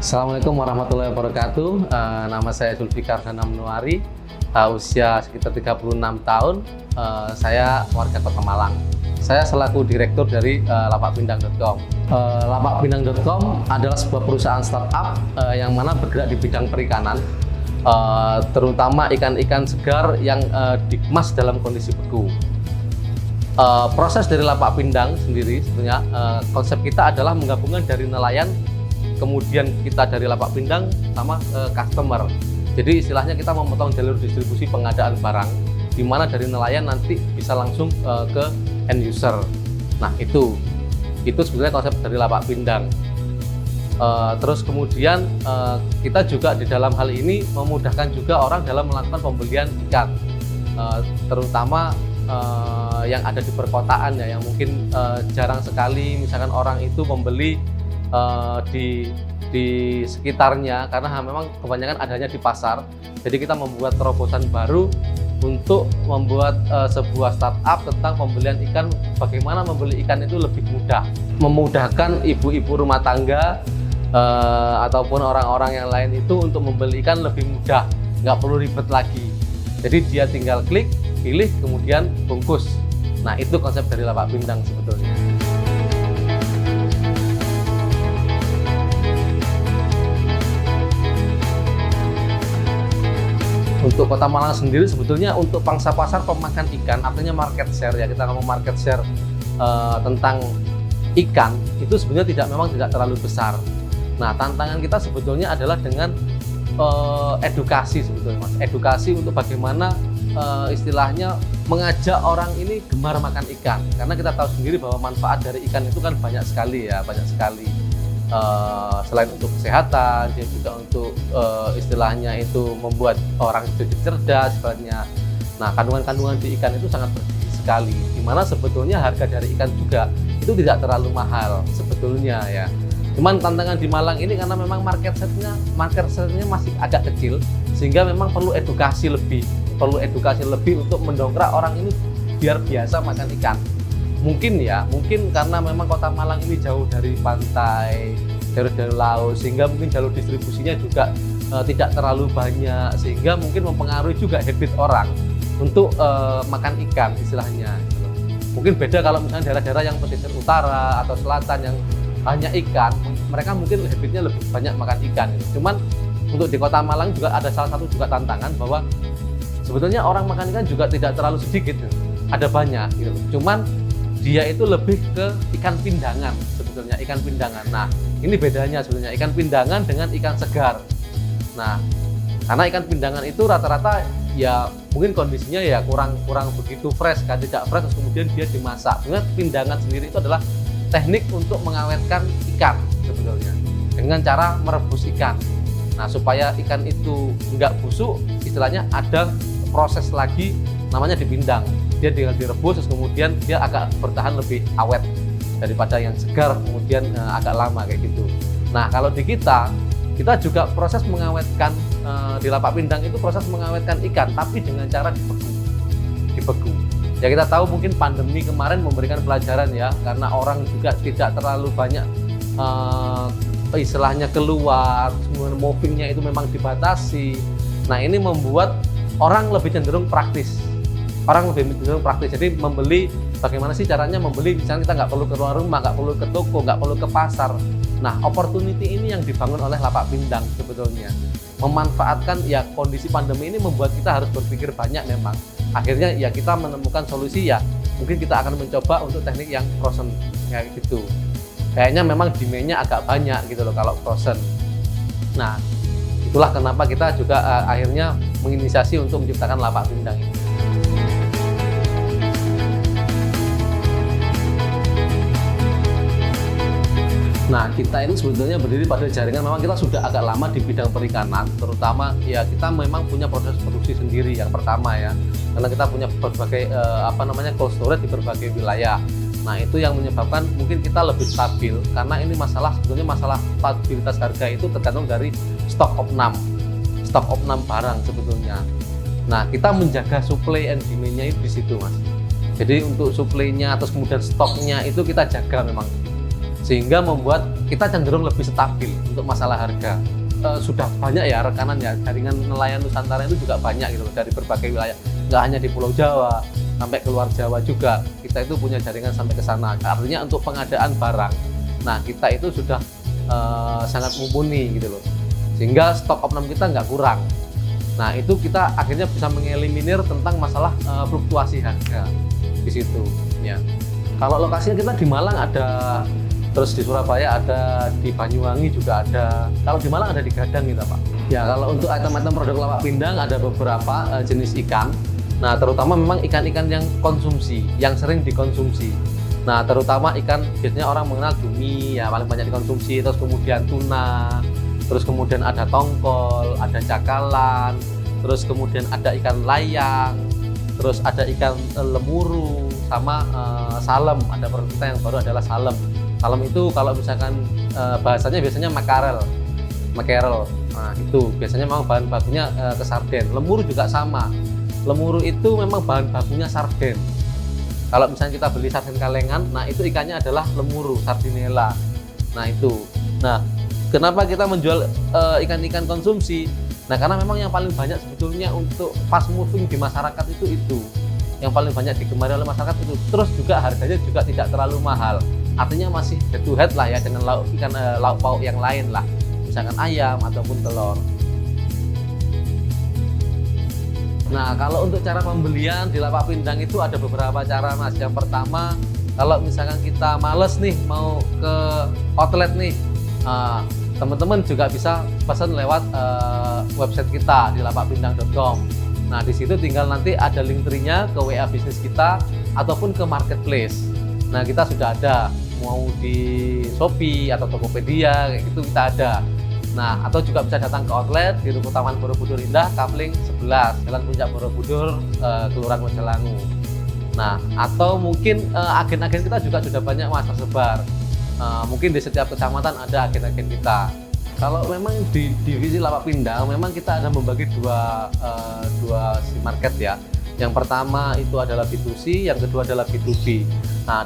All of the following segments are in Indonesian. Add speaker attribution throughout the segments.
Speaker 1: Assalamualaikum warahmatullahi wabarakatuh. Nama saya Zulfikar Dana Menuari, usia sekitar 36 tahun. Saya warga Kota Malang. Saya selaku direktur dari lapakpindang.com. Lapakpindang.com adalah sebuah perusahaan startup yang mana bergerak di bidang perikanan, terutama ikan-ikan segar yang dikemas dalam kondisi beku. Proses dari lapak pindang sendiri sebenarnya konsep kita adalah menggabungkan dari nelayan, kemudian kita dari lapak pindang sama customer. Jadi istilahnya kita memotong jalur distribusi pengadaan barang, di mana dari nelayan nanti bisa langsung ke end user. Nah itu sebenarnya konsep dari lapak pindang. Terus kemudian kita juga di dalam hal ini memudahkan juga orang dalam melakukan pembelian ikan, terutama yang ada di perkotaan ya, yang mungkin jarang sekali misalkan orang itu membeli di sekitarnya, karena memang kebanyakan adanya di pasar. Jadi kita membuat terobosan baru untuk membuat sebuah startup tentang pembelian ikan, bagaimana membeli ikan itu lebih mudah, memudahkan ibu-ibu rumah tangga ataupun orang-orang yang lain itu untuk membeli ikan lebih mudah, nggak perlu ribet lagi. Jadi dia tinggal klik, pilih, kemudian bungkus. Nah itu konsep dari lapak pindang sebetulnya. Untuk Kota Malang sendiri sebetulnya untuk pangsa pasar pemakan ikan, artinya market share ya, kita ngomong market share tentang ikan itu sebenarnya memang tidak terlalu besar. Nah tantangan kita sebetulnya adalah dengan edukasi sebetulnya Mas, edukasi untuk bagaimana istilahnya mengajak orang ini gemar makan ikan, karena kita tahu sendiri bahwa manfaat dari ikan itu kan banyak sekali ya, banyak sekali. Selain untuk kesehatan, dia juga untuk istilahnya itu membuat orang jadi cerdas sebenarnya. Nah, kandungan-kandungan di ikan itu sangat bergizi sekali, dimana sebetulnya harga dari ikan juga itu tidak terlalu mahal sebetulnya ya. Cuman tantangan di Malang ini karena memang market share-nya masih agak kecil, sehingga memang perlu edukasi lebih untuk mendongkrak orang ini biar biasa makan ikan. Mungkin karena memang Kota Malang ini jauh dari pantai, jauh dari laut, sehingga mungkin jalur distribusinya juga tidak terlalu banyak, sehingga mungkin mempengaruhi juga habit orang untuk makan ikan istilahnya. Mungkin beda kalau misalnya daerah-daerah yang pesisir utara atau selatan yang banyak ikan, mereka mungkin habitnya lebih banyak makan ikan. Cuman untuk di Kota Malang juga ada salah satu juga tantangan bahwa sebetulnya orang makan ikan juga tidak terlalu sedikit, ada banyak gitu. Cuman dia itu lebih ke ikan pindangan sebetulnya, ikan pindangan. Nah ini bedanya sebetulnya ikan pindangan dengan ikan segar. Nah karena ikan pindangan itu rata-rata ya mungkin kondisinya ya kurang begitu fresh kan, tidak fresh, terus kemudian dia dimasak. Sebenarnya pindangan sendiri itu adalah teknik untuk mengawetkan ikan sebetulnya dengan cara merebus ikan. Nah supaya ikan itu nggak busuk, istilahnya ada proses lagi namanya dipindang. Dia tinggal direbus, terus kemudian dia agak bertahan lebih awet daripada yang segar kemudian agak lama kayak gitu. Nah kalau di kita juga proses mengawetkan di lapak pindang itu proses mengawetkan ikan, tapi dengan cara dibeku. Ya kita tahu mungkin pandemi kemarin memberikan pelajaran ya, karena orang juga tidak terlalu banyak istilahnya keluar, kemudian movingnya itu memang dibatasi. Nah ini membuat orang lebih cenderung praktis. Jadi membeli, bagaimana sih caranya membeli, misalnya kita nggak perlu keluar rumah, nggak perlu ke toko, nggak perlu ke pasar. Nah opportunity ini yang dibangun oleh lapak pindang sebetulnya, memanfaatkan ya kondisi pandemi ini membuat kita harus berpikir banyak memang. Akhirnya ya kita menemukan solusi ya, mungkin kita akan mencoba untuk teknik yang frozen kayak gitu. Kayaknya memang demand-nya agak banyak gitu loh kalau frozen. Nah itulah kenapa kita juga akhirnya menginisiasi untuk menciptakan lapak pindang ini. Nah kita ini sebetulnya berdiri pada jaringan, memang kita sudah agak lama di bidang perikanan, terutama ya kita memang punya proses produksi sendiri yang pertama ya, karena kita punya berbagai cold storage di berbagai wilayah. Nah itu yang menyebabkan mungkin kita lebih stabil, karena ini sebetulnya masalah stabilitas harga itu tergantung dari stok opnam barang sebetulnya. Nah kita menjaga supply and demand-nya itu di situ Mas. Jadi untuk supply-nya atau kemudian stoknya itu kita jaga memang. sehingga membuat kita cenderung lebih stabil untuk masalah harga. Sudah banyak ya rekanan ya, jaringan nelayan Nusantara itu juga banyak gitu loh, dari berbagai wilayah, nggak hanya di Pulau Jawa, sampai keluar Jawa juga kita itu punya jaringan sampai ke sana. Artinya untuk pengadaan barang, nah kita itu sudah sangat mumpuni gitu loh, sehingga stok opnam kita nggak kurang. Nah itu kita akhirnya bisa mengeliminir tentang masalah fluktuasi harga di situ ya. Kalau lokasinya kita di Malang ada, terus di Surabaya ada, di Banyuwangi juga ada. Kalau di Malang ada di Gadang gitu Pak. Ya kalau untuk item-item produk lapak pindang ada beberapa jenis ikan. Nah terutama memang ikan-ikan yang konsumsi, yang sering dikonsumsi. Nah terutama ikan, biasanya orang mengenal cumi ya paling banyak dikonsumsi, terus kemudian tuna, terus kemudian ada tongkol, ada cakalan, terus kemudian ada ikan layang, terus ada ikan lemuru, sama salem. Ada produk kita yang baru adalah salem. Salem itu kalau misalkan bahasanya biasanya makarel. Nah itu biasanya memang bahan bakunya ke sarden. Lemuru juga sama. Lemuru itu memang bahan bakunya sarden. Kalau misalnya kita beli sarden kalengan, nah itu ikannya adalah lemuru, sardinella. Nah itu. Nah kenapa kita menjual ikan-ikan konsumsi? Nah karena memang yang paling banyak sebetulnya untuk fast moving di masyarakat itu. Yang paling banyak digemari oleh masyarakat itu. Terus juga harganya juga tidak terlalu mahal. Artinya masih head to head lah ya dengan lauk pauk yang lain lah, misalkan ayam ataupun telur. Nah kalau untuk cara pembelian di lapak pindang itu ada beberapa cara Mas. Yang pertama, kalau misalkan kita males nih mau ke outlet nih, teman-teman juga bisa pesan lewat website kita di lapakpindang.com. Nah di situ tinggal nanti ada link tree-nya ke WA bisnis kita ataupun ke marketplace. Nah kita sudah ada, mau di Shopee atau Tokopedia kayak gitu kita ada. Nah atau juga bisa datang ke outlet di Ruko Taman Borobudur Indah, Kapling 11, Jalan Puncak Borobudur, Kelurahan Mojalangu. Nah atau mungkin agen-agen kita juga sudah banyak Mas tersebar. Mungkin di setiap kecamatan ada agen-agen kita. Kalau memang di divisi lapak pindang, memang kita ada membagi dua market ya. Yang pertama itu adalah B2C, yang kedua adalah B2B. Nah,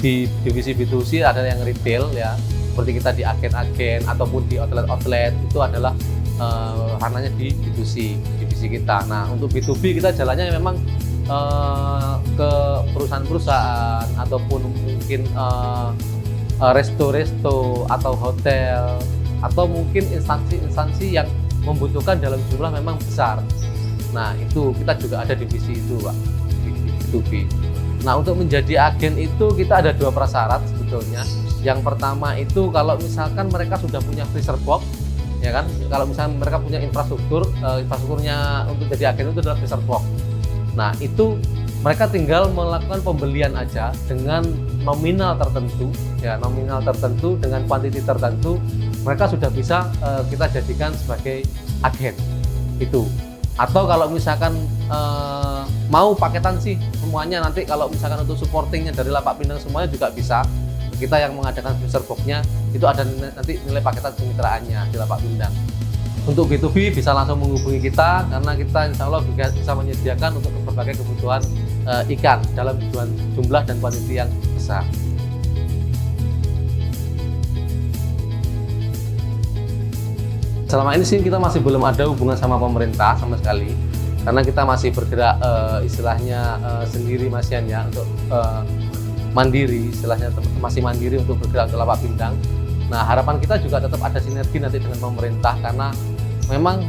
Speaker 1: di divisi B2C ada yang retail ya, seperti kita di agen-agen ataupun di outlet-outlet, itu adalah ranahnya di B2C, divisi kita. Nah, untuk B2B kita jalannya memang ke perusahaan-perusahaan ataupun mungkin resto-resto atau hotel, atau mungkin instansi-instansi yang membutuhkan dalam jumlah memang besar. Nah itu kita juga ada divisi itu Pak, di B2B. Nah untuk menjadi agen itu kita ada dua prasyarat sebetulnya. Yang pertama itu kalau misalkan mereka sudah punya freezer box, ya kan, kalau misalnya mereka punya infrastrukturnya untuk jadi agen itu adalah freezer box. Nah itu mereka tinggal melakukan pembelian aja dengan nominal tertentu, ya nominal tertentu dengan kuantiti tertentu, mereka sudah bisa kita jadikan sebagai agen itu. Atau kalau misalkan mau paketan sih semuanya, nanti kalau misalkan untuk supportingnya dari lapak pindang semuanya juga bisa. Kita yang mengadakan freezer box-nya itu ada nanti nilai paketan kemitraannya di lapak pindang. Untuk B2B bisa langsung menghubungi kita karena kita insya Allah juga bisa menyediakan untuk berbagai kebutuhan ikan dalam jumlah dan kuantiti yang besar. Selama ini sih kita masih belum ada hubungan sama pemerintah sama sekali, karena kita masih bergerak istilahnya sendiri Mas Yan ya, untuk mandiri, istilahnya masih mandiri untuk bergerak ke lapak pindang. Nah harapan kita juga tetap ada sinergi nanti dengan pemerintah, karena memang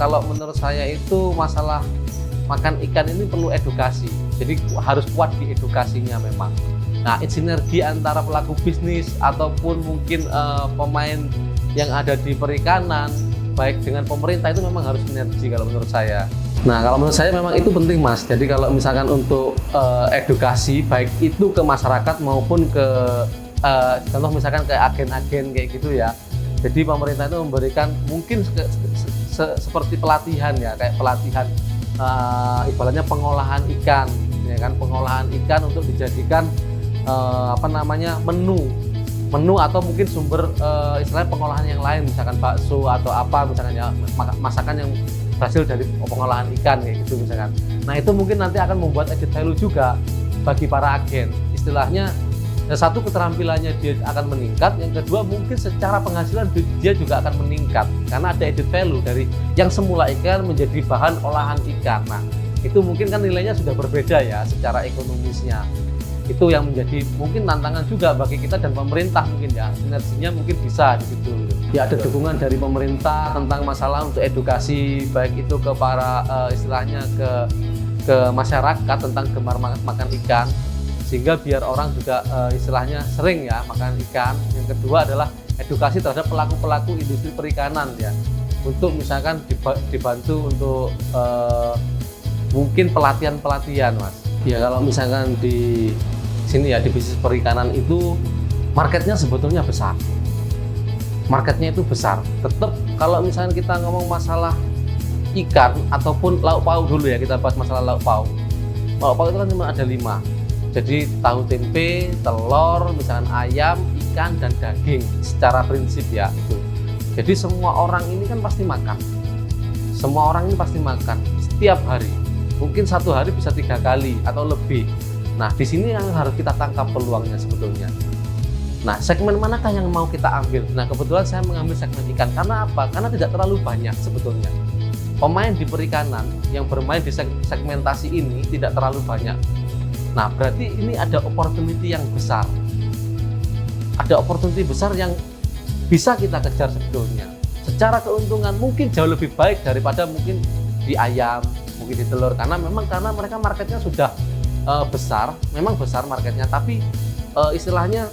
Speaker 1: kalau menurut saya itu masalah makan ikan ini perlu edukasi, jadi harus kuat di edukasinya memang. Nah sinergi antara pelaku bisnis ataupun mungkin pemain yang ada di perikanan baik dengan pemerintah itu memang harus sinergi kalau menurut saya. Nah kalau menurut saya memang itu penting Mas. Jadi kalau misalkan untuk edukasi baik itu ke masyarakat maupun ke contoh misalkan ke agen-agen kayak gitu ya. Jadi pemerintah itu memberikan mungkin seperti pelatihan ya, kayak pelatihan ibaratnya pengolahan ikan, ya kan, pengolahan ikan untuk dijadikan menu atau mungkin sumber istilahnya pengolahan yang lain, misalkan bakso atau apa misalkan ya, masakan yang berhasil dari pengolahan ikan kayak gitu misalkan. Nah itu mungkin nanti akan membuat added value juga bagi para agen, istilahnya Satu, keterampilannya dia akan meningkat, yang kedua mungkin secara penghasilan dia juga akan meningkat karena ada added value dari yang semula ikan menjadi bahan olahan ikan. Nah, itu mungkin kan nilainya sudah berbeda ya secara ekonomisnya. Itu yang menjadi mungkin tantangan juga bagi kita dan pemerintah mungkin ya, sinerginya mungkin bisa di situ. Ya, ada dukungan dari pemerintah tentang masalah untuk edukasi, baik itu ke para istilahnya ke masyarakat tentang gemar makan ikan, sehingga biar orang juga istilahnya sering ya makan ikan. Yang kedua adalah edukasi terhadap pelaku-pelaku industri perikanan ya, untuk misalkan dibantu untuk mungkin pelatihan-pelatihan Mas. Ya, kalau misalkan di sini ya di bisnis perikanan itu marketnya sebetulnya besar. Marketnya itu besar. Tetap kalau misalkan kita ngomong masalah ikan ataupun lauk pauk dulu ya, kita bahas masalah lauk pauk. Lauk pauk itu kan cuma ada 5. Jadi tahu tempe, telur, misalkan ayam, ikan, dan daging secara prinsip ya itu. Jadi semua orang ini kan pasti makan. Semua orang ini pasti makan setiap hari. Mungkin satu hari bisa 3 kali atau lebih. Nah, di sini yang harus kita tangkap peluangnya sebetulnya. Nah, segmen manakah yang mau kita ambil? Nah, kebetulan saya mengambil segmen ikan. Karena apa? Karena tidak terlalu banyak sebetulnya. Pemain di perikanan yang bermain di segmentasi ini tidak terlalu banyak. Nah, berarti ini ada opportunity yang besar. Ada opportunity besar yang bisa kita kejar sebetulnya. Secara keuntungan mungkin jauh lebih baik daripada mungkin di ayam, mungkin di telur. Karena mereka marketnya sudah besar, memang besar marketnya, tapi istilahnya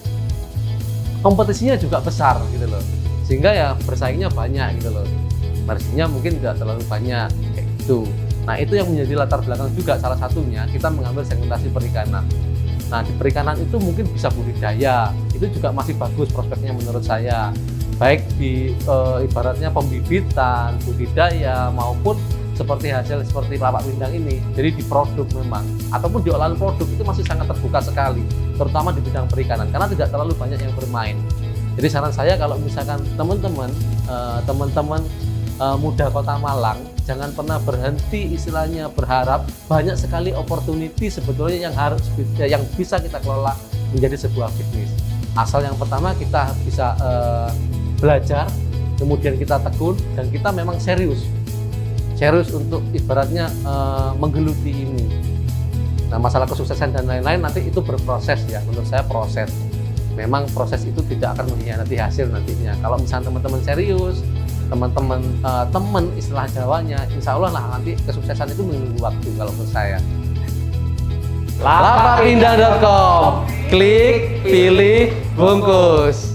Speaker 1: kompetisinya juga besar gitu loh. Sehingga ya bersaingnya banyak gitu loh. Marginnya mungkin tidak terlalu banyak kayak gitu. Nah, itu yang menjadi latar belakang juga salah satunya kita mengambil segmentasi perikanan. Nah, di perikanan itu mungkin bisa budidaya, itu juga masih bagus prospeknya menurut saya. Baik di ibaratnya pembibitan, budidaya, maupun seperti hasil seperti lapak pindang ini. Jadi di produk memang, ataupun di olahan produk itu masih sangat terbuka sekali, terutama di bidang perikanan, karena tidak terlalu banyak yang bermain. Jadi saran saya kalau misalkan teman-teman muda Kota Malang, jangan pernah berhenti istilahnya berharap. Banyak sekali opportunity sebetulnya yang bisa kita kelola menjadi sebuah bisnis. Asal yang pertama kita bisa belajar, kemudian kita tekun, dan kita memang serius untuk ibaratnya menggeluti ini. Nah, masalah kesuksesan dan lain-lain nanti itu berproses ya, menurut saya proses. Memang proses itu tidak akan mengkhianati hasil nantinya. Kalau misalnya teman-teman serius, teman istilah Jawanya, insya Allah lah nanti kesuksesan itu menunggu waktu kalau menurut saya. Lapakpindang.com, klik, pilih, bungkus.